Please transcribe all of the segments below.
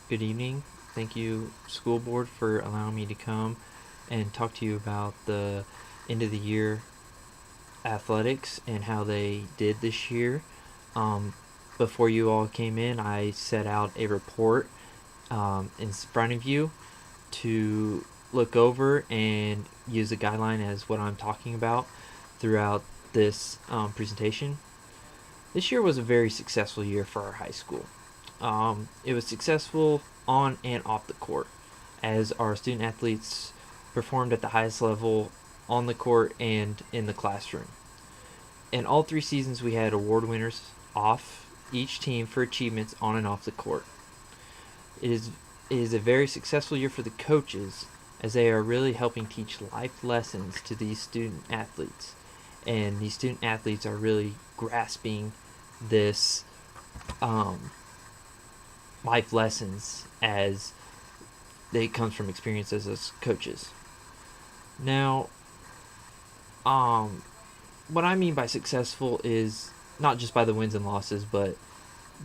Good evening. Thank you, school board, for allowing me to come and talk to you about the end of the year athletics and how they did this year. Um, Before you all came in, I set out a report in front of you to look over and use a guideline as what I'm talking about throughout this presentation. This year was a very successful year for our high school. It was successful on and off the court as our student athletes performed at the highest level on the court and in the classroom. In all 3 seasons, we had award winners off each team for achievements on and off the court. It is, it is a very successful year for the coaches as they are really helping teach life lessons to these student athletes. And these student athletes are really grasping this um, life lessons as they comes from experiences as coaches. Now, um, what I mean by successful is not just by the wins and losses, but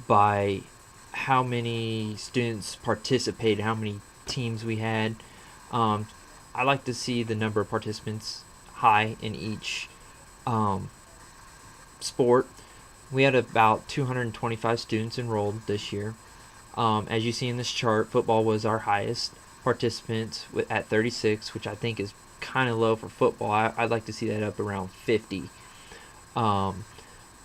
by how many students participated, how many teams we had. Um, I like to see the number of participants high in each um, sport. We had about 225 students enrolled this year. As you see in this chart, football was our highest participants at 36, which I think is kind of low for football. I'd like to see that up around 50. Um,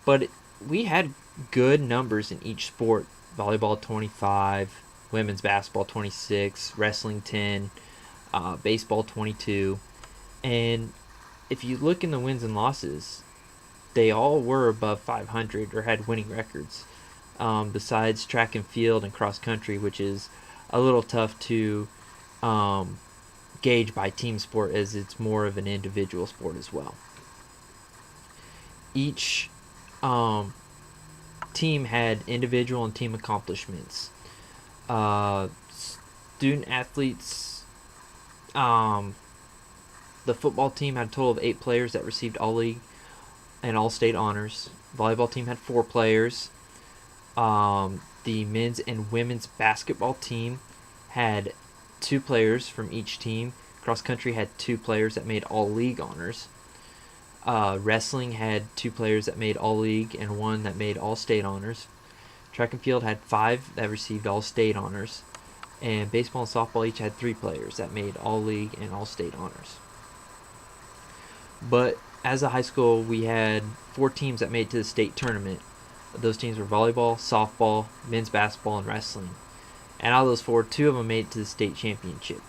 but we had good numbers in each sport. Volleyball 25, women's basketball 26, wrestling 10, baseball 22. And if you look in the wins and losses, they all were above 500 or had winning records. Besides track and field and cross country, which is a little tough to um, gauge by team sport as it's more of an individual sport as well. Each um, team had individual and team accomplishments. Student athletes, um, the football team had a total of 8 players that received all league and all state honors. Volleyball team had 4 players. The men's and women's basketball team had 2 players from each team. Cross country had 2 players that made all league honors. Wrestling had 2 players that made all league and 1 that made all state honors. Track and field had 5 that received all state honors. And baseball and softball each had 3 players that made all league and all state honors. But as a high school, we had 4 teams that made it to the state tournament. Those teams were volleyball, softball, men's basketball, and wrestling. And out of those 4, 2 of them made it to the state championship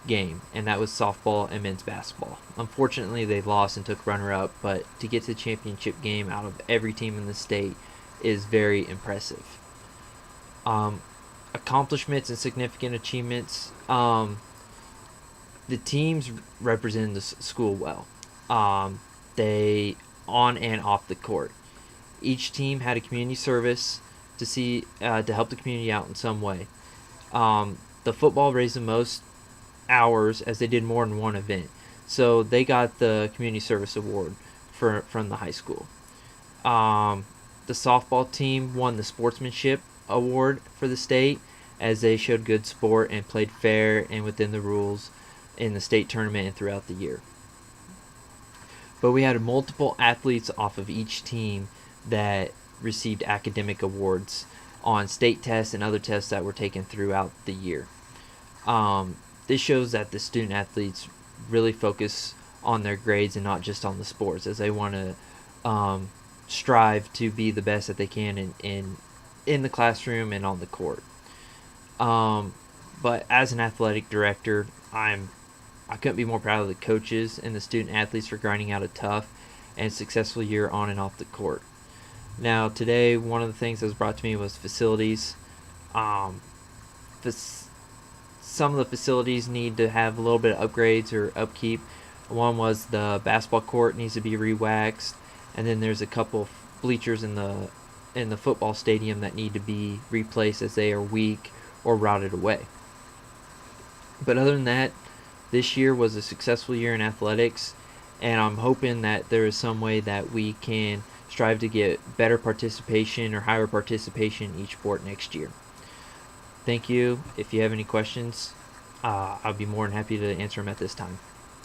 game, and that was softball and men's basketball. Unfortunately, they lost and took runner-up, but to get to the championship game out of every team in the state is very impressive. Accomplishments and significant achievements. The teams represented the school well. They on and off the court. Each team had a community service to help the community out in some way. The football raised the most hours as they did more than one event, so they got the community service award from the high school. The softball team won the sportsmanship award for the state as they showed good sport and played fair and within the rules in the state tournament and throughout the year. But we had multiple athletes off of each team that received academic awards on state tests and other tests that were taken throughout the year. This shows that the student athletes really focus on their grades and not just on the sports, as they want to strive to be the best that they can in the classroom and on the court. But as an athletic director, I couldn't be more proud of the coaches and the student athletes for grinding out a tough and successful year on and off the court. Now, today, one of the things that was brought to me was facilities. Um, some of the facilities need to have a little bit of upgrades or upkeep. One was the basketball court needs to be re-waxed, and then there's a couple of bleachers in the football stadium that need to be replaced as they are weak or rotted away. But other than that, this year was a successful year in athletics, and I'm hoping that there is some way that we can strive to get better participation or higher participation in each sport next year. Thank you. If you have any questions, I'll be more than happy to answer them at this time.